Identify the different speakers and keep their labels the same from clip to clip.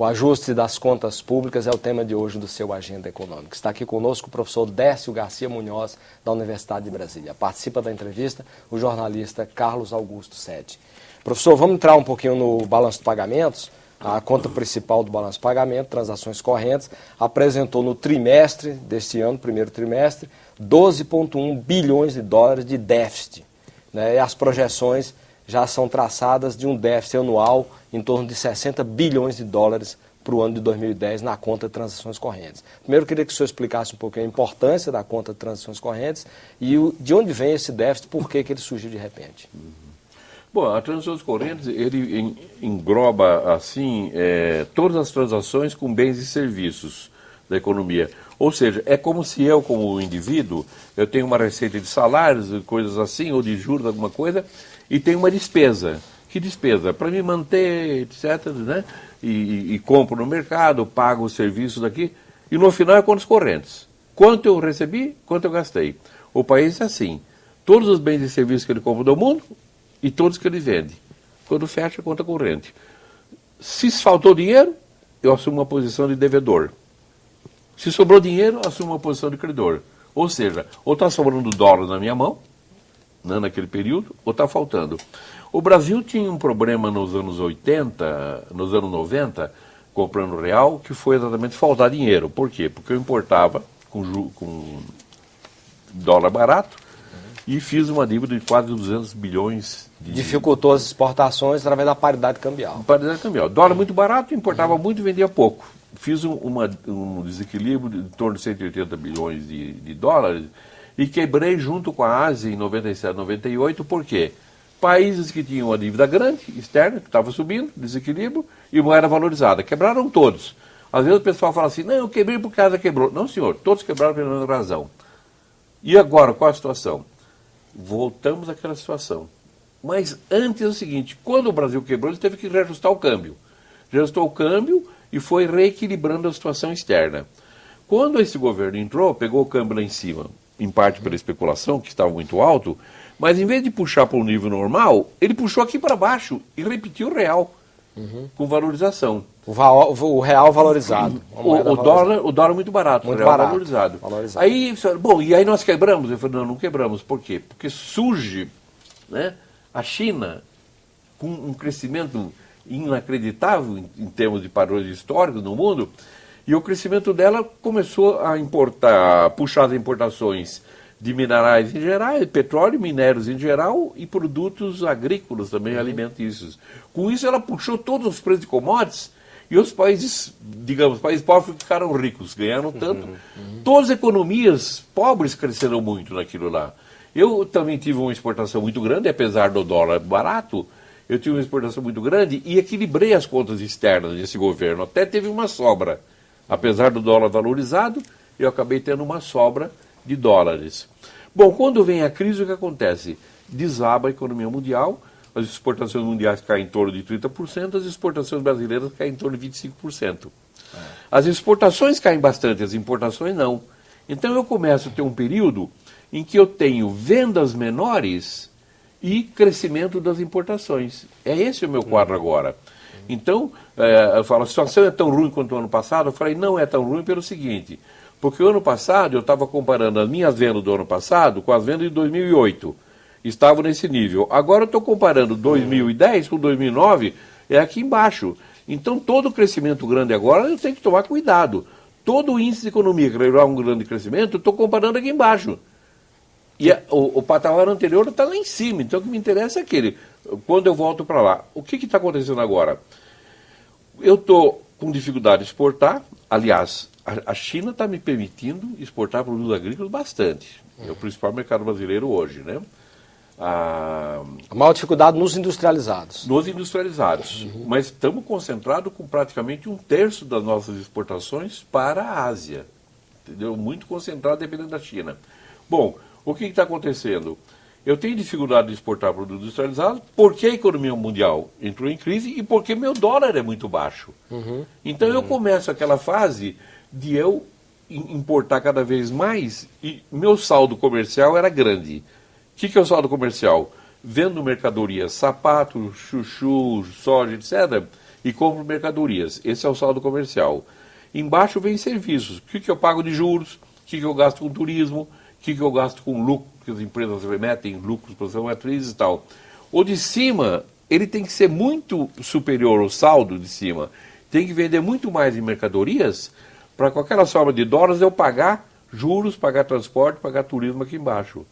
Speaker 1: O ajuste das contas públicas é o tema de hoje do seu Agenda Econômica. Está aqui conosco o professor Décio Garcia Munhoz, da Universidade de Brasília. Participa da entrevista o jornalista Carlos Augusto Sede. Professor, vamos entrar um pouquinho no balanço de pagamentos. A conta principal do balanço de pagamento, transações correntes, apresentou no trimestre deste ano, primeiro trimestre, 12,1 bilhões de dólares de déficit, né? E as projeções já são traçadas de um déficit anual em torno de 60 bilhões de dólares para o ano de 2010 na conta de transações correntes. Primeiro, eu queria que o senhor explicasse um pouquinho a importância da conta de transações correntes e de onde vem esse déficit, por que ele surgiu de repente.
Speaker 2: Bom, a transações correntes, ele engloba, assim, todas as transações com bens e serviços da economia. Ou seja, é como se eu, como indivíduo, eu tenho uma receita de salários, coisas assim, ou de juros, alguma coisa, e tenho uma despesa. Que despesa? Para me manter, etc., né? E compro no mercado, pago os serviços daqui, e no final é contas correntes. Quanto eu recebi, quanto eu gastei. O país é assim. Todos os bens e serviços que ele compra do mundo e todos que ele vende. Quando fecha a conta corrente. Se faltou dinheiro, eu assumo uma posição de devedor. Se sobrou dinheiro, eu assumo uma posição de credor. Ou seja, ou está sobrando dólar na minha mão, né, naquele período, ou está faltando. O Brasil tinha um problema nos anos 80, nos anos 90, comprando real, que foi exatamente faltar dinheiro. Por quê? Porque eu importava com dólar barato e fiz uma dívida de quase 200 bilhões de...
Speaker 1: Dificultou as exportações através da paridade cambial.
Speaker 2: Paridade cambial. Dólar muito barato, importava muito e vendia pouco. Fiz um desequilíbrio de em torno de 180 bilhões de dólares e quebrei junto com a Ásia em 97, 98, por quê? Países que tinham uma dívida grande, externa, que estava subindo, desequilíbrio, e moeda valorizada. Quebraram todos. Às vezes o pessoal fala assim, não, eu quebrei porque a Ásia quebrou. Não, senhor, todos quebraram pela mesma razão. E agora, qual a situação? Voltamos àquela situação. Mas antes é o seguinte, quando o Brasil quebrou, ele teve que reajustar o câmbio. Reajustou o câmbio e foi reequilibrando a situação externa. Quando esse governo entrou, pegou o câmbio lá em cima, em parte pela especulação, que estava muito alto, mas em vez de puxar para um nível normal, ele puxou aqui para baixo e repetiu o real, com valorização.
Speaker 1: O real valorizado.
Speaker 2: O dólar muito barato,
Speaker 1: muito
Speaker 2: o real
Speaker 1: barato,
Speaker 2: valorizado.
Speaker 1: valorizado.
Speaker 2: Aí, bom, e aí nós quebramos? Eu falei, não quebramos. Por quê? Porque surge, né, a China com um crescimento inacreditável em termos de padrões históricos no mundo, e o crescimento dela começou a puxar as importações de minerais em geral, petróleo, minérios em geral e produtos agrícolas também, alimentícios. Com isso ela puxou todos os preços de commodities e os países, digamos, países pobres ficaram ricos, ganharam tanto. Todas as economias pobres cresceram muito naquilo lá. Eu também tive uma exportação muito grande, apesar do dólar barato, eu tive uma exportação muito grande e equilibrei as contas externas desse governo. Até teve uma sobra. Apesar do dólar valorizado, eu acabei tendo uma sobra de dólares. Bom, quando vem a crise, o que acontece? Desaba a economia mundial, as exportações mundiais caem em torno de 30%, as exportações brasileiras caem em torno de 25%. As exportações caem bastante, as importações não. Então eu começo a ter um período em que eu tenho vendas menores e crescimento das importações. É esse o meu quadro agora. Então, eu falo, a situação é tão ruim quanto o ano passado? Eu falei, não é tão ruim pelo seguinte, porque o ano passado eu estava comparando as minhas vendas do ano passado com as vendas de 2008. Estavam nesse nível. Agora eu estou comparando 2010 com 2009, é aqui embaixo. Então, todo crescimento grande agora eu tenho que tomar cuidado. Todo o índice de economia que levar um grande crescimento, eu estou comparando aqui embaixo. E o patamar anterior está lá em cima, então o que me interessa é aquele. Quando eu volto para lá, o que está acontecendo agora? Eu estou com dificuldade de exportar, aliás, a China está me permitindo exportar produtos agrícolas bastante. É o principal mercado brasileiro hoje, né?
Speaker 1: A maior dificuldade nos industrializados.
Speaker 2: Nos industrializados. Mas estamos concentrados com praticamente 1/3 das nossas exportações para a Ásia. Entendeu? Muito concentrado dependendo da China. Bom, o que está acontecendo? Eu tenho dificuldade de exportar produtos industrializados porque a economia mundial entrou em crise e porque meu dólar é muito baixo. Então eu começo aquela fase de eu importar cada vez mais e meu saldo comercial era grande. O que é o saldo comercial? Vendo mercadorias, sapatos, chuchu, soja, etc., e compro mercadorias. Esse é o saldo comercial. Embaixo vem serviços. O que eu pago de juros? O que eu gasto com turismo? O que eu gasto com lucro, que as empresas remetem lucros para as matrizes e tal. O de cima, ele tem que ser muito superior ao saldo de cima. Tem que vender muito mais em mercadorias para com aquela soma de dólares eu pagar juros, pagar transporte, pagar turismo aqui embaixo.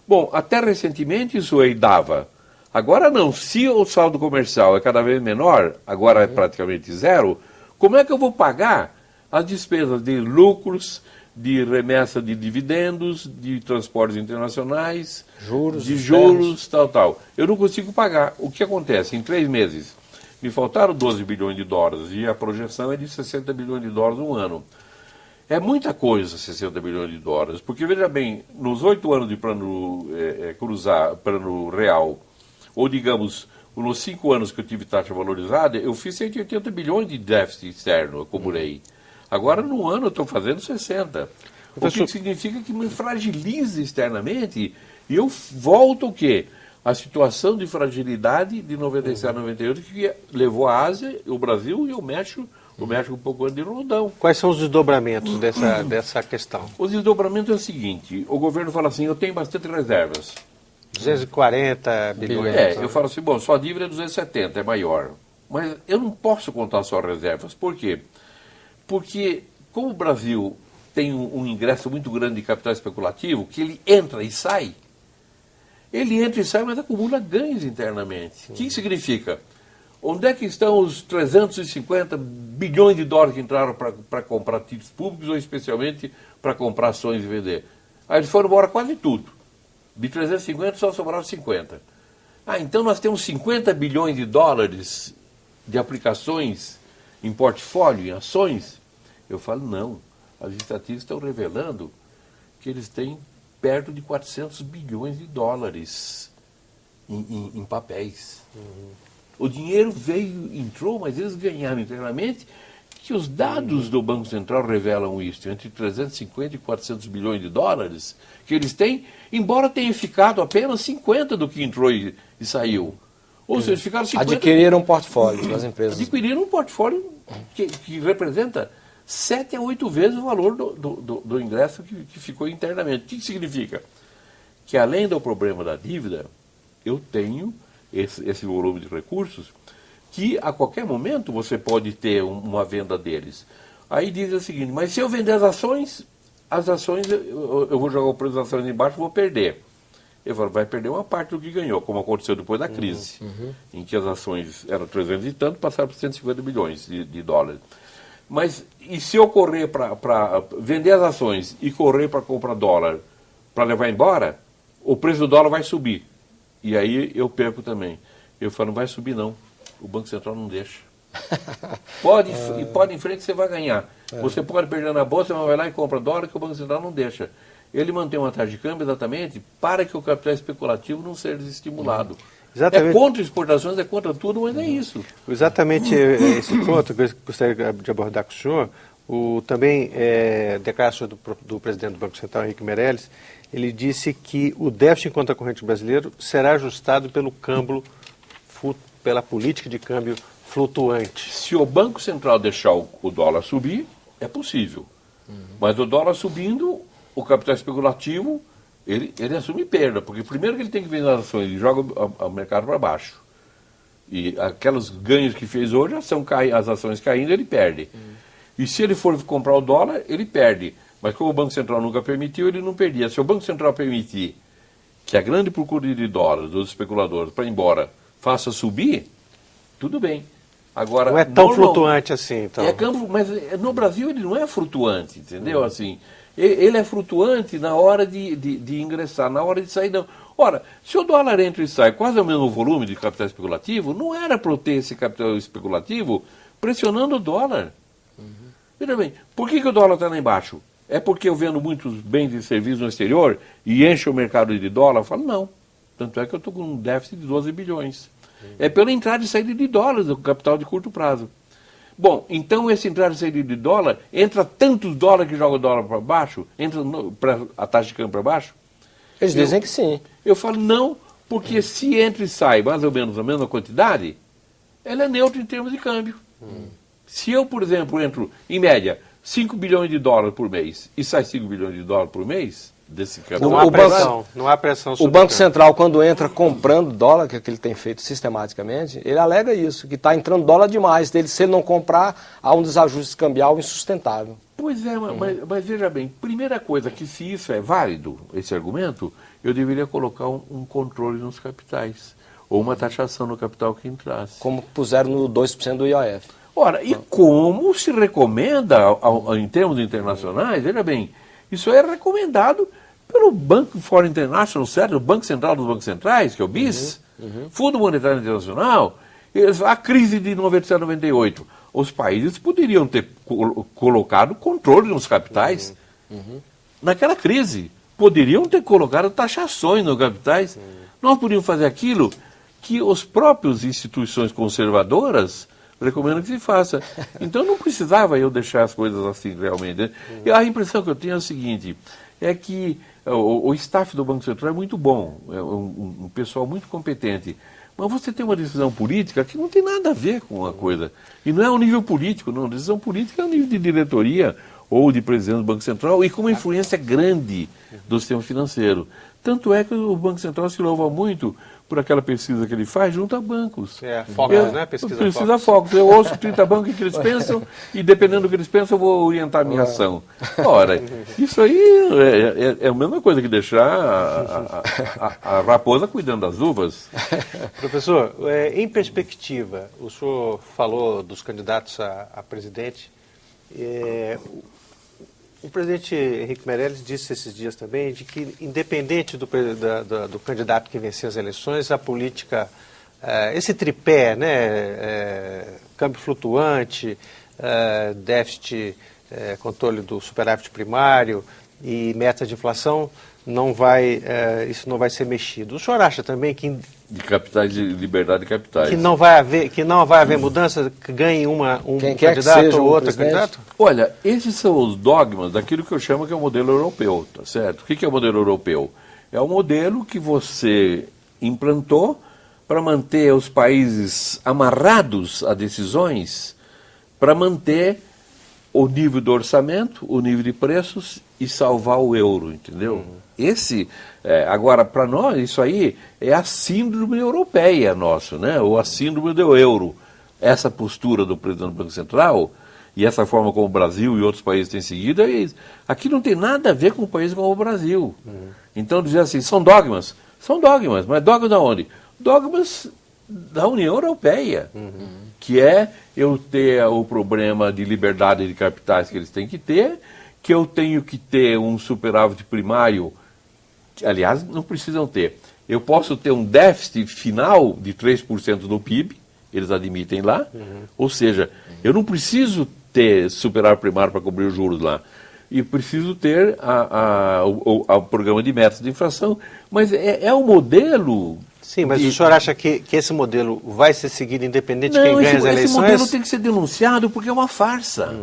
Speaker 2: Bom, até recentemente isso aí dava. Agora não, se o saldo comercial é cada vez menor, agora é praticamente zero, como é que eu vou pagar as despesas de lucros, de remessa de dividendos, de transportes internacionais, de juros, tal. Eu não consigo pagar. O que acontece? Em 3 meses, me faltaram 12 bilhões de dólares e a projeção é de 60 bilhões de dólares no ano. É muita coisa, 60 bilhões de dólares, porque, veja bem, nos 8 anos de plano plano real, ou digamos, nos 5 anos que eu tive taxa valorizada, eu fiz 180 bilhões de déficit externo, acumulei. Agora, no ano, eu estou fazendo 60. O que significa que me fragiliza externamente e eu volto o quê? A situação de fragilidade de 97, 98, que levou a Ásia, o Brasil e o México um pouco antes de Rondão.
Speaker 3: Quais são os desdobramentos dessa questão?
Speaker 2: Os desdobramentos é o seguinte, o governo fala assim, eu tenho bastante reservas.
Speaker 3: 240 bilhões.
Speaker 2: Eu falo assim, bom, sua dívida é 270, é maior. Mas eu não posso contar só reservas. Por quê? Porque, como o Brasil tem um ingresso muito grande de capital especulativo, que ele entra e sai, mas acumula ganhos internamente. O que significa? Onde é que estão os 350 bilhões de dólares que entraram para comprar títulos públicos, ou especialmente para comprar ações e vender? Aí eles foram embora quase tudo. De 350 só sobraram 50. Então nós temos 50 bilhões de dólares de aplicações em portfólio, em ações? Eu falo, não. As estatísticas estão revelando que eles têm perto de 400 bilhões de dólares em papéis. O dinheiro entrou, mas eles ganharam internamente, que os dados do Banco Central revelam isso, entre 350 e 400 bilhões de dólares que eles têm, embora tenha ficado apenas 50 do que entrou e saiu. Ou seja, ficaram 50...
Speaker 1: Adquiriram um portfólio das empresas.
Speaker 2: Adquiriram um portfólio que representa 7 a 8 vezes o valor do ingresso que ficou internamente. O que significa? Que além do problema da dívida, eu tenho esse volume de recursos que a qualquer momento você pode ter uma venda deles. Aí diz o seguinte, mas se eu vender as ações eu vou jogar o preço das ações embaixo e vou perder. Eu falo, vai perder uma parte do que ganhou, como aconteceu depois da crise, em que as ações eram 300 e tanto, passaram para 150 bilhões de dólares. Mas, e se eu correr para vender as ações e correr para comprar dólar para levar embora, o preço do dólar vai subir. E aí eu perco também. Eu falo, não vai subir não. O Banco Central não deixa. Pode em frente você vai ganhar. Você pode perder na bolsa, mas vai lá e compra dólar que o Banco Central não deixa. Ele mantém uma taxa de câmbio exatamente para que o capital especulativo não seja desestimulado.
Speaker 3: Exatamente.
Speaker 2: É contra exportações, é contra tudo, mas é isso.
Speaker 3: Exatamente esse ponto que eu gostaria de abordar com o senhor. Também declaração do presidente do Banco Central, Henrique Meirelles, ele disse que o déficit em conta corrente brasileiro será ajustado pela política de câmbio flutuante.
Speaker 2: Se o Banco Central deixar o dólar subir, é possível. Mas o dólar subindo, o capital especulativo, ele assume perda, porque primeiro que ele tem que vender as ações, ele joga o mercado para baixo. E aqueles ganhos que fez hoje, as ações caindo, ele perde. E se ele for comprar o dólar, ele perde. Mas como o Banco Central nunca permitiu, ele não perdia. Se o Banco Central permitir que a grande procura de dólares dos especuladores para ir embora faça subir, tudo bem. Agora,
Speaker 3: não é tão flutuante assim, então.
Speaker 2: Mas no Brasil ele não é flutuante, entendeu? Assim, ele é flutuante na hora de ingressar, na hora de sair não. Ora, se o dólar entra e sai quase o mesmo volume de capital especulativo, não era para eu ter esse capital especulativo pressionando o dólar. Veja bem, por que o dólar está lá embaixo? É porque eu vendo muitos bens e serviços no exterior e encho o mercado de dólar? Eu falo, não. Tanto é que eu estou com um déficit de 12 bilhões. É pela entrada e saída de dólares, o capital de curto prazo. Bom, então esse entrada e saída de dólar, entra tantos dólares que joga o dólar para baixo, a taxa de câmbio para baixo?
Speaker 1: Eles dizem que sim.
Speaker 2: Eu falo, não, porque se entra e sai mais ou menos a mesma quantidade, ela é neutra em termos de câmbio. Se eu, por exemplo, entro, em média, 5 bilhões de dólares por mês e sai 5 bilhões de dólares por mês, desse câmbio.
Speaker 3: Não há pressão sobre
Speaker 1: o Banco Central, quando entra comprando dólar, que é o que ele tem feito sistematicamente, ele alega isso, que está entrando dólar demais dele. Se ele não comprar, há um desajuste cambial insustentável.
Speaker 2: Pois é, mas veja bem, primeira coisa, que se isso é válido, esse argumento, eu deveria colocar um controle nos capitais, ou uma taxação no capital que entrasse.
Speaker 1: Como puseram no 2% do IOF.
Speaker 2: Ora, e como se recomenda, em termos internacionais, veja bem, isso é recomendado pelo Banco Foreign International, certo? O Banco Central dos Bancos Centrais, que é o BIS, Fundo Monetário Internacional, a crise de 97, 98. Os países poderiam ter colocado controle nos capitais naquela crise. Poderiam ter colocado taxações nos capitais. Nós podíamos fazer aquilo que os próprios instituições conservadoras recomendam que se faça. Então não precisava eu deixar as coisas assim realmente. E a impressão que eu tenho é o seguinte, é que o staff do Banco Central é muito bom, é um pessoal muito competente. Mas você tem uma decisão política que não tem nada a ver com a coisa. E não é um nível político, não. A decisão política é um nível de diretoria ou de presidente do Banco Central e com uma influência grande do sistema financeiro. Tanto é que o Banco Central se louva muito por aquela pesquisa que ele faz junto a bancos.
Speaker 3: Focus, né? Pesquisa
Speaker 2: Focus. Eu ouço 30 bancos o que eles pensam e dependendo do que eles pensam eu vou orientar a minha ação. Ora, isso aí é a mesma coisa que deixar a raposa cuidando das uvas.
Speaker 3: Professor, em perspectiva, o senhor falou dos candidatos a presidente. O presidente Henrique Meirelles disse esses dias também de que, independente do candidato que vencer as eleições, a política, esse tripé, né, câmbio flutuante, déficit, controle do superávit primário e meta de inflação, isso não vai ser mexido. O senhor acha também que
Speaker 2: de capitais, de liberdade de capitais.
Speaker 3: Que não vai haver mudança, que ganhe um candidato ou outro candidato?
Speaker 2: Olha, esses são os dogmas daquilo que eu chamo que é o modelo europeu, tá certo? O que é o modelo europeu? É o modelo que você implantou para manter os países amarrados a decisões, para manter o nível do orçamento, o nível de preços e salvar o euro, entendeu? Agora, para nós, isso aí é a síndrome europeia nossa, né? Ou a síndrome do euro. Essa postura do presidente do Banco Central e essa forma como o Brasil e outros países têm seguido, aqui não tem nada a ver com um país como o Brasil. Então, dizer assim, são dogmas, mas dogmas de onde? Dogmas da União Europeia, que é eu ter o problema de liberdade de capitais que eles têm que eu tenho que ter um superávit primário. Aliás, não precisam ter. Eu posso ter um déficit final de 3% do PIB, eles admitem lá, ou seja, eu não preciso ter superávit primário para cobrir os juros lá. E preciso ter o programa de metas de inflação, mas é um modelo...
Speaker 3: Sim, mas o senhor acha que esse modelo vai ser seguido independente de quem ganha as eleições?
Speaker 2: Esse modelo tem que ser denunciado porque é uma farsa.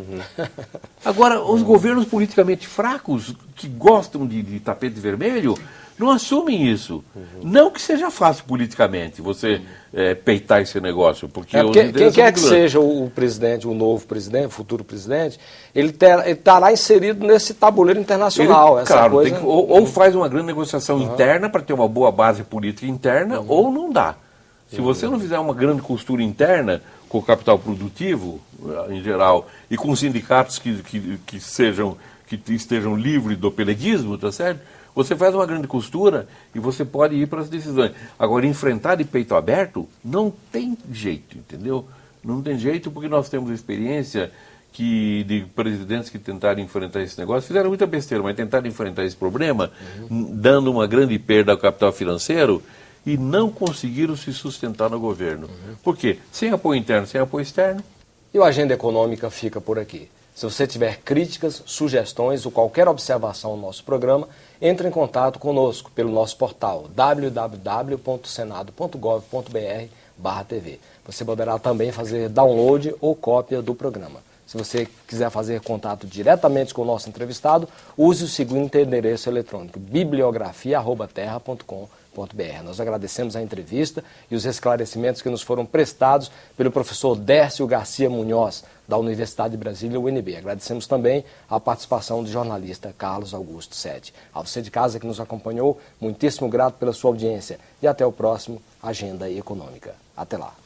Speaker 2: Agora, os governos politicamente fracos, que gostam de tapete vermelho, não assumem isso. Não que seja fácil politicamente você peitar esse negócio. Porque
Speaker 1: quem quer que seja o presidente, o novo presidente, o futuro presidente, ele estará inserido nesse tabuleiro internacional.
Speaker 2: Ou faz uma grande negociação interna para ter uma boa base política interna, ou não dá. Se você não fizer uma grande costura interna com o capital produtivo, em geral, e com sindicatos que estejam livres do peleguismo, tá certo? Você faz uma grande costura e você pode ir para as decisões. Agora, enfrentar de peito aberto não tem jeito, entendeu? Não tem jeito porque nós temos experiência de presidentes que tentaram enfrentar esse negócio, fizeram muita besteira, mas tentaram enfrentar esse problema, dando uma grande perda ao capital financeiro e não conseguiram se sustentar no governo. Por quê? Sem apoio interno, sem apoio externo.
Speaker 1: E o Agenda Econômica fica por aqui. Se você tiver críticas, sugestões ou qualquer observação no nosso programa, entre em contato conosco pelo nosso portal www.senado.gov.br/TV. Você poderá também fazer download ou cópia do programa. Se você quiser fazer contato diretamente com o nosso entrevistado, use o seguinte endereço eletrônico: bibliografia@terra.com.br. Nós agradecemos a entrevista e os esclarecimentos que nos foram prestados pelo professor Décio Garcia Munhoz, da Universidade de Brasília, UNB. Agradecemos também a participação do jornalista Carlos Augusto Sede. A você de casa que nos acompanhou, muitíssimo grato pela sua audiência e até o próximo Agenda Econômica. Até lá.